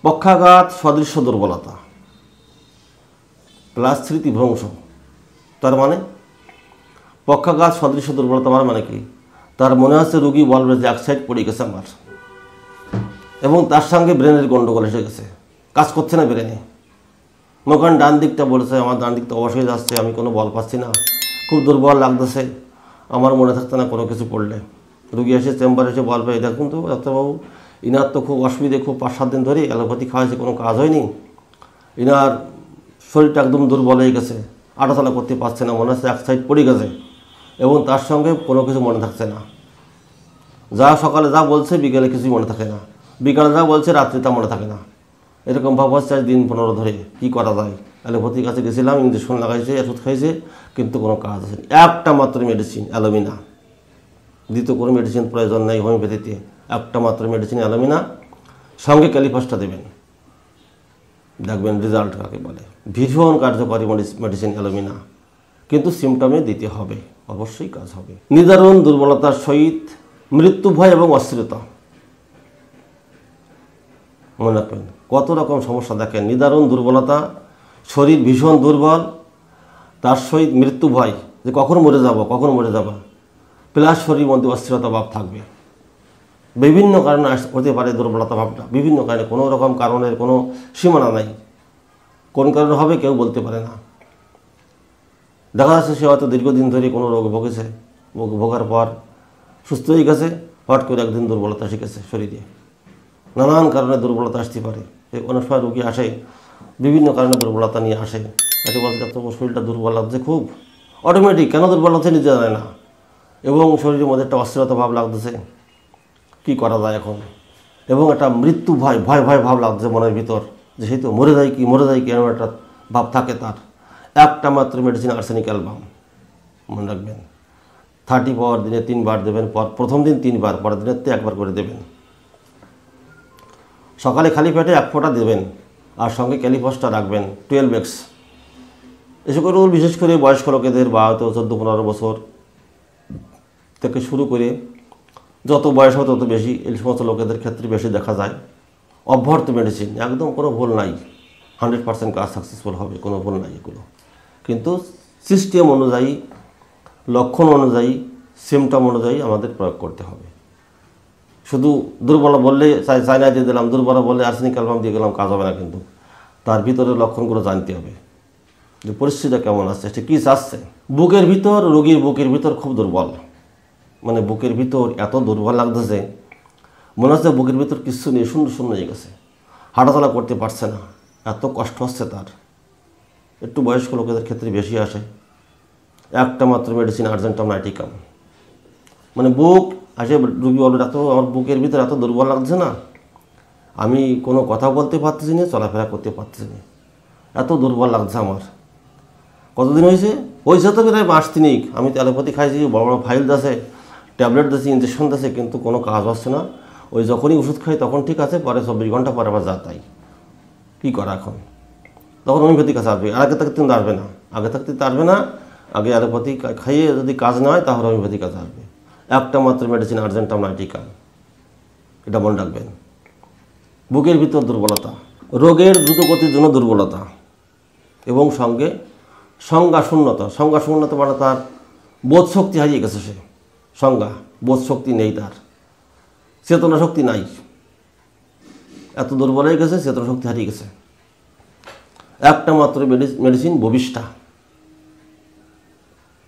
পক্ষাঘাত সদৃশ্য দুর্বলতা প্লাস স্মৃতিভ্রংশ। তার মানে পক্ষাঘাত সদৃশ্য দুর্বলতা মানে কি, তার মনে হচ্ছে রুগী বলবে যে এক সাইড পড়ে গেছে আমার, এবং তার সঙ্গে ব্রেনের গণ্ডগোল এসে গেছে, কাজ করছে না ব্রেনে। মনে ডান দিকটা বলেছে আমার ডান দিকটা অবশ্যই যাচ্ছে, আমি কোনো বল পাচ্ছি না, খুব দুর্বল লাগতেছে, আমার মনে থাকছে না কোনো কিছু পড়লে। রুগী এসে চেম্বারে এসে বলবে দেখুন তো ডাক্তারবাবু, ইনার তো খুব অসুবিধে, খুব 5-7 দিন ধরে অ্যালোপ্যাথি খাওয়াইছে, কোনো কাজ হয়নি, ইনার শরীরটা একদম দুর্বল হয়ে গেছে, আটাচলা করতে পারছে না, মনে হচ্ছে এক সাইড পড়ে গেছে, এবং তার সঙ্গে কোনো কিছু মনে থাকছে না। যা সকালে যা বলছে বিকেলে কিছুই মনে থাকে না, বিকালে যা বলছে রাত্রে তা মনে থাকে না, এরকম ভাব হচ্ছে দিন 15 ধরে। কী করা যায়? অ্যালোপ্যাথির কাছে গেছিলাম, ইঞ্জেকশন লাগাইছে, ওষুধ খাইছে, কিন্তু কোনো কাজ আছে না। একটা মাত্র মেডিসিন অ্যালোমিনা, দ্বিতীয় কোনো মেডিসিন প্রয়োজন নেই হোমিওপ্যাথিতে, একটা মাত্র মেডিসিন অ্যালোমিনা, সঙ্গে ক্যালিফসটা দেবেন, দেখবেন রেজাল্ট কাকে বলে। ভীষণ কার্যকরী মেডিসিন অ্যালোমিনা, কিন্তু সিমটমে দিতে হবে, অবশ্যই কাজ হবে। নিদারুণ দুর্বলতার সহিত মৃত্যু ভয় এবং অস্থিরতা। মনে রাখবেন কত রকম সমস্যা দেখেন, নিদারুণ দুর্বলতা, শরীর ভীষণ দুর্বল, তার সহিত মৃত্যু ভয়, যে কখন মরে যাব, প্লাস শরীর মধ্যে অস্থিরতা ভাব থাকবে। বিভিন্ন কারণে হতে পারে দুর্বলতা ভাবটা, বিভিন্ন কারণে, কোনো রকম কারণের কোনো সীমানা নাই, কোন কারণে হবে কেউ বলতে পারে না। দেখা যাচ্ছে সে হয়তো দীর্ঘদিন ধরে কোনো রোগ ভোগেছে, ভোগার পর সুস্থ হয়ে গেছে, হট করে একদিন দুর্বলতা শিখেছে শরীরে। নানান কারণে দুর্বলতা আসতে পারে। অনেক সময় রোগী আসে বিভিন্ন কারণে দুর্বলতা নিয়ে আসে, কাছে বলতে তোমার শরীরটা দুর্বল লাগছে খুব, অটোমেটিক কেন দুর্বল লাগছে নিজে জানে না, এবং শরীরের মধ্যে একটা অস্থিরতা ভাব লাগতেছে, কী করা যায় এখন, এবং একটা মৃত্যু ভয় ভাব লাগছে মনের ভিতর, যে সেই তো মরে যায় কি এমন একটা ভাব থাকে তার। একটা মাত্র মেডিসিন আর্সেনিক অ্যালবাম, মনে রাখবেন 30 পাওয়ার দিনে 3 বার দেবেন, প্রথম দিন 3 বার, পরের দিনের 1 বার করে দেবেন। সকালে খালি পেটে 1 ফোঁটা দেবেন, আর সঙ্গে ক্যালিফসটা রাখবেন 12x। এসব করে বিশেষ করে বয়স্ক লোকেদের বা হয়তো 14-15 বছর থেকে শুরু করে যত বয়স হয় তত বেশি, এই সমস্ত লোকেদের ক্ষেত্রে বেশি দেখা যায়। অভ্যর্থ মেডিসিন, একদম কোনো ভুল নাই, 100% কাজ সাকসেসফুল হবে, কোনো ভুল নাই এগুলো। কিন্তু সিস্টেম অনুযায়ী, লক্ষণ অনুযায়ী, সিমটম অনুযায়ী আমাদের প্রয়োগ করতে হবে। শুধু দুর্বল বললে চাইনা দিয়ে দিলাম, দুর্বল বললে আর্সেনিক অ্যালবাম দিয়ে গেলাম, কাজ হবে না। কিন্তু তার ভিতরে লক্ষণগুলো জানতে হবে, যে পরিস্থিতিটা কেমন আছে, সে কী চাচ্ছে। বুকের ভিতর, রোগীর বুকের ভিতর খুব দুর্বল, মানে বুকের ভিতর এত দুর্বল লাগতেছে, মনে হচ্ছে বুকের ভিতর কিছু নেই, শূন্য হয়ে গেছে, হাঁটাচলা করতে পারছে না, এত কষ্ট হচ্ছে তার। একটু বয়স্ক লোকেদের ক্ষেত্রে বেশি আসে। একটা মাত্র মেডিসিন আর্জেন্টাম নাইটিকাম, মানে বুক আসে, রুগী বলবে এত আমার বুকের ভিতরে এত দুর্বল লাগছে না, আমি কোনো কথা বলতে পারতেছি না, চলাফেরা করতে পারতেছি না, এত দুর্বল লাগছে আমার। কতদিন হয়েছে তো প্রায় 5 দিন। আমি তো অ্যালোপ্যাথি খাইছি, বড় ফাইল আছে, ট্যাবলেট দিয়েছি, ইঞ্জেকশন দিয়েছে, কিন্তু কোনো কাজ হচ্ছে না। যখনই ওষুধ খাই তখন ঠিক আছে, পরে 24 ঘন্টা পরে আবার যা তাই। কী করা এখন? তখন হোমিওপ্যাথি কাছে আসবে, আগে থাকতে কিন্তু আসবে না, আগে অ্যালোপ্যাথি খাইয়ে যদি কাজ না হয় তাহলে হোমিওপ্যাথি কাছে আসবে। একটা মাত্র মেডিসিন আর্জেন্টাম নাইটিকাম, এটা মনে রাখবেন। বুকের ভিতর দুর্বলতা, রোগের দ্রুতগতির জন্য দুর্বলতা, এবং সঙ্গে সংজ্ঞা শূন্যতা মানে তার বোধ শক্তি হারিয়ে গেছে, সে বোধ শক্তি নেই, তার চেতনা শক্তি নাই, এত দুর্বল হয়ে গেছে, চেতনা শক্তি হারিয়ে গেছে। একটা মাত্র মেডিসিন ববিষ্ঠা,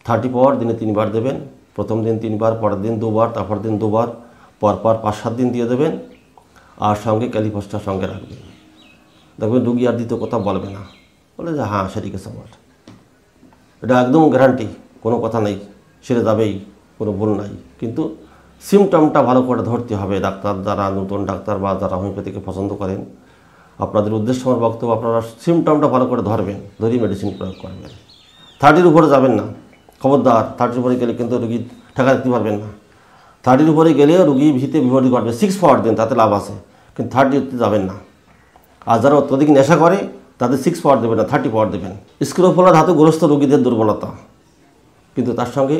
30 পাওয়ার দিনে 3 বার দেবেন, প্রথম দিন 3 বার, পরের দিন 2 বার, তারপর দিন 2 বার, পরপর 5-7 দিন দিয়ে দেবেন, আর সঙ্গে ক্যালিফসটা সঙ্গে রাখবেন। দেখবেন রুগী আর দ্বিতীয় কথা বলবে না, বলে যে হ্যাঁ সেরে গেছে আমার, এটা একদম গ্যারান্টি, কোনো কথা নেই, সেরে যাবেই, কোনো ভুল নাই। কিন্তু সিমটমটা ভালো করে ধরতে হবে। ডাক্তার যারা নতুন ডাক্তার বা যারা হোমিওপ্যাথিকে পছন্দ করেন, আপনাদের উদ্দেশ্য আমার বক্তব্য, আপনারা সিমটমটা ভালো করে ধরবেন, ধরেই মেডিসিন প্রয়োগ করবেন। 30-র উপরে যাবেন না, খবরদার। 30-র উপরে গেলে কিন্তু রুগী ঠেকা দিতে পারবেন না। 30-র উপরে গেলেও রুগী ভীতে বিভ্রান্তি করবে। 6 পাওয়ার দিন, তাতে লাভ আছে, কিন্তু 30-তে যাবেন না। আর যারা অত্যধিক নেশা করে তাদের 6 পাওয়ার দেবেন না, 30 পাওয়ার দেবেন। স্ক্রোফোলা ধাতুগ্রস্ত রোগীদের দুর্বলতা, কিন্তু তার সঙ্গে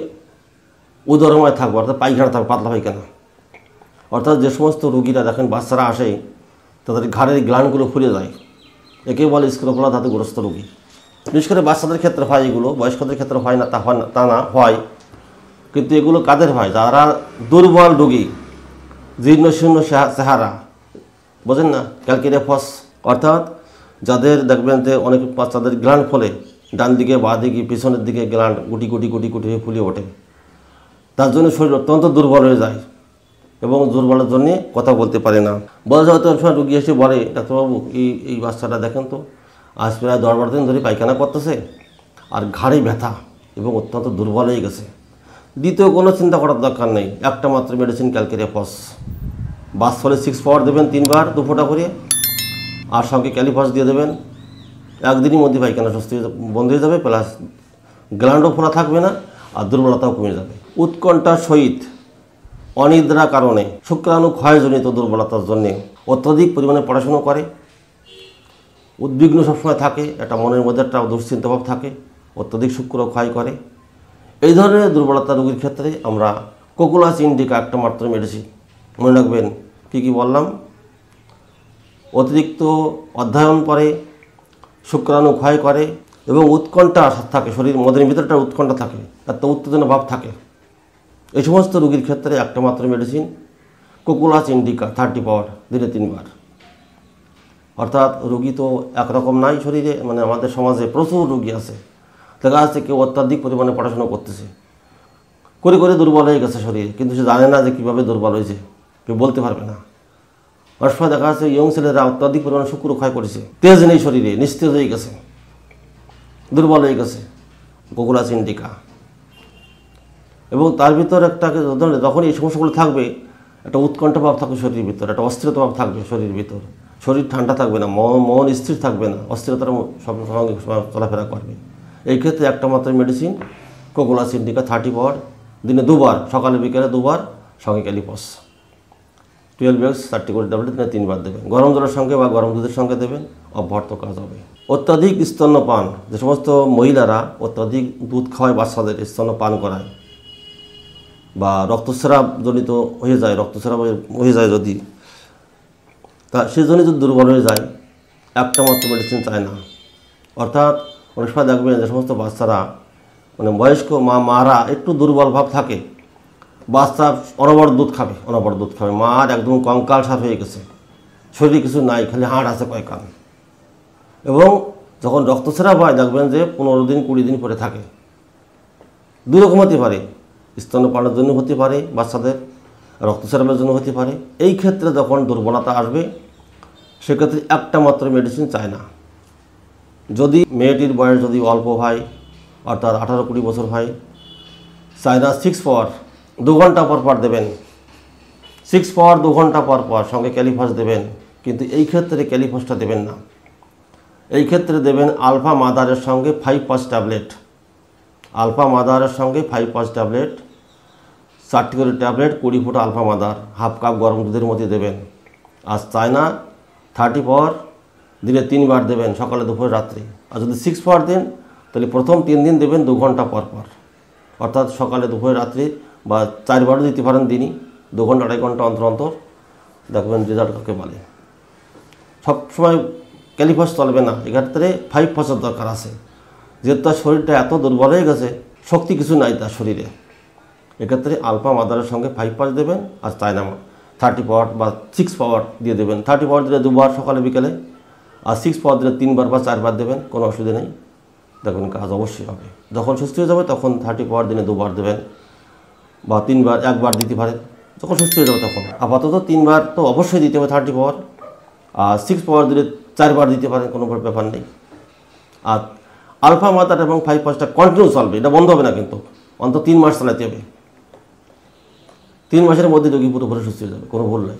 উদরময় থাকবে, অর্থাৎ পায়খানা থাকবে, পাতলা পায়খানা। অর্থাৎ যে সমস্ত রুগীরা দেখেন বাচ্চারা আসে তাদের ঘাড়ের গ্ল্যান্ডগুলো ফুলে যায়, একে বলে স্ক্রোফুলা ধাতুগ্রস্ত রোগী। বিশেষ করে বাচ্চাদের ক্ষেত্রে হয় এগুলো, বয়স্কদের ক্ষেত্রে হয় না, তা না হয়। কিন্তু এগুলো কাদের হয়? যারা দুর্বল রোগী, জীর্ণ শীর্ণ চেহারা, বোঝেন না, ক্যালকেরিয়া ফস, অর্থাৎ যাদের দেখবেন যে অনেক বাচ্চাদের গ্ল্যান্ড ফলে ডান দিকে বাঁ দিকে পিছনের দিকে গ্ল্যান্ড গুটি গুটি গুটি গুটি হয়ে ফুলে ওঠে, তার জন্য শরীর অত্যন্ত দুর্বল হয়ে যায় এবং দুর্বলের জন্যে কথা বলতে পারে না। বয়স হয়তো অনেক সময় রুগী এসে বলে, ডাক্তারবাবু এই বাচ্চাটা দেখেন তো, আজ প্রায় 10-12 দিন ধরে পায়খানা করতেছে আর ঘাড়ে ব্যথা এবং অত্যন্ত দুর্বল হয়ে গেছে। দ্বিতীয় কোনো চিন্তা করার দরকার নেই, একটা মাত্র মেডিসিন ক্যালকেরিয়া ফস। বাস ফলে 6 পাওয়ার দেবেন 3 বার 2 ফোঁটা করে, আর সঙ্গে ক্যালিফস দিয়ে দেবেন। একদিনের মধ্যে পায়খানা সুস্থ বন্ধ হয়ে যাবে, প্লাস গ্ল্যান্ডও ফোলা থাকবে না আর দুর্বলতাও কমে যাবে। উৎকণ্ঠার সহিত অনিদ্রার কারণে শুক্রাণু ক্ষয়জনিত দুর্বলতার জন্যে অত্যধিক পরিমাণে পড়াশুনো করে, উদ্বিগ্ন সবসময় থাকে, একটা মনের মধ্যে একটা দুশ্চিন্তাভাব থাকে, অত্যধিক শুক্র ক্ষয় করে। এই ধরনের দুর্বলতা রোগীর ক্ষেত্রে আমরা কোকুলাস ইন্ডিকা একটা মাত্র মেডিসিন। মনে রাখবেন কী বললাম, অতিরিক্ত অধ্যয়ন করে, শুক্রাণু ক্ষয় করে এবং উৎকণ্ঠা থাকে, শরীর মদের ভিতরটা উৎকণ্ঠা থাকে, একটা উত্তেজনা ভাব থাকে। এই সমস্ত রোগীর ক্ষেত্রে একটা মাত্র মেডিসিন কোকুলাস ইন্ডিকা 30 পাওয়ার দিনে 3 বার। অর্থাৎ রোগী তো একরকম নাই শরীরে, মানে আমাদের সমাজে প্রচুর রোগী আছে, দেখা যাচ্ছে কেউ অত্যাধিক পরিমাণে পড়াশোনা করতেছে, করে করে দুর্বল হয়ে গেছে শরীরে, কিন্তু সে জানে না যে কীভাবে দুর্বল হয়েছে, কেউ বলতে পারবে না। অনেক সময় দেখা যাচ্ছে ইয়ং ছেলেরা অত্যাধিক পরিমাণে শুক্র ক্ষয় করেছে, তেজ নেই শরীরে, নিস্তেজ হয়ে গেছে, দুর্বল হয়ে গেছে, কোকুলাস ইন্ডিকা। এবং তার ভিতর একটা যখন এই সমস্যাগুলো থাকবে, একটা উৎকণ্ঠা ভাব থাকবে শরীরের ভিতর, একটা অস্থিরতা ভাব থাকবে শরীরের ভিতর, শরীর ঠান্ডা থাকবে না, মন স্থির থাকবে না, অস্থিরতার সঙ্গে চলাফেরা করবে। এই ক্ষেত্রে একটা মাত্র মেডিসিন কোকুলাস ইন্ডিকা 30 পাওয়ার দিনে 2 বার, সকালে বিকেলে 2 বার, সঙ্গে ক্যালিফস 12x 30 করে ট্যাবলেট দিনে 3 বার দেবেন। গরম জলের সঙ্গে বা গরম দুধের সঙ্গে দেবেন, অব্যর্থ কাজ হবে। অত্যাধিক স্তন্যপান, যে সমস্ত মহিলারা অত্যাধিক দুধ খাওয়ায় বাচ্চাদের, স্তন্যপান করায় বা রক্তস্রাব জনিত হয়ে যায়, রক্তস্রাব হয়ে যায় যদি, তা সেজন্য যদি দুর্বল হয়ে যায়, একটা মাত্র মেডিসিন চায় না। অর্থাৎ অনেক সময় দেখবেন যে সমস্ত বাচ্চারা, মানে বয়স্ক মারা একটু দুর্বল ভাব থাকে, বাচ্চা অনবরত দুধ খাবে, মার একদম কঙ্কাল সার হয়ে গেছে, শরীরে কিছু নাই, খালি হাড় আছে কয়েকখান। এবং যখন রক্তস্রাব হয় দেখবেন যে 15 দিন 20 দিন পরে থাকে। দুই রকম হতে পারে, স্তন্যপানের জন্য হতে পারে, বাচ্চাদের রক্তস্রাবের জন্য হতে পারে। এই ক্ষেত্রে যখন দুর্বলতা আসবে, সেক্ষেত্রে একটা মাত্র মেডিসিন চায় না। যদি মেয়েটির বয়স যদি অল্প হয়, অর্থাৎ 18-20 বছর হয়, চায় না 6 পাওয়ার 2 ঘন্টা পর দেবেন, 6 পাওয়ার 2 ঘন্টা পর সঙ্গে ক্যালিফস দেবেন। কিন্তু এই ক্ষেত্রে ক্যালিফসটা দেবেন না, এই ক্ষেত্রে দেবেন আলফা মাদারের সঙ্গে 5-5 ট্যাবলেট, আলফা মাদারের সঙ্গে 5-5 ট্যাবলেট, 4টি করে ট্যাবলেট, 20 ফোঁটা আলফা মাদার, হাফ কাপ গরম দুধের মধ্যে দেবেন। আর চায় না 30 পাওয়ার দিনে 3 বার দেবেন, সকালে দুপুরে রাত্রে। আর যদি 6 পাওয়ার দেন তাহলে প্রথম 3 দিন দেবেন 2 ঘন্টা পর, অর্থাৎ সকালে দুপুরে রাত্রে, বা 4 বারও দিতে পারেন দিনই, 2 ঘন্টা 2.5 ঘন্টা অন্তর দেখবেন রেজাল্ট কাকে বলে। সবসময় ক্যালিফস চলবে না, এক্ষেত্রে 5-5 দরকার আছে, যেহেতু তার শরীরটা এত দুর্বল হয়ে গেছে, শক্তি কিছু নাই তার শরীরে। এক্ষেত্রে আলফা মাদারের সঙ্গে 5-5 দেবেন, আর চায়না 30 পাওয়ার বা 6 পাওয়ার দিয়ে দেবেন। 30 পাওয়ার দিলে 2 বার সকালে বিকেলে, আর 6 পাওয়ার দিলে 3 বার বা 4 বার দেবেন, কোনো অসুবিধা নেই, দেখবেন কাজ অবশ্যই হবে। যখন সুস্থ হয়ে যাবে তখন 30 পাওয়ার দিনে 2 বার দেবেন, বা 3 বার, 1 বার দিতে পারেন যখন সুস্থ হয়ে যাবে তখন। আপাতত 3 বার তো অবশ্যই দিতে হবে 30 পাওয়ার, আর 6 পাওয়ার দিলে 4 বার দিতে পারেন, কোনো ব্যাপার নেই। আর আলফা মাদার এবং 5-5টা কন্টিনিউ চলবে, এটা বন্ধ হবে না, কিন্তু অন্তত 3 মাস চালাতে হবে। 3 মাসের মধ্যে রোগী পুরোপুরি সুস্থ হয়ে যাবে, কোনো ভুল নেই।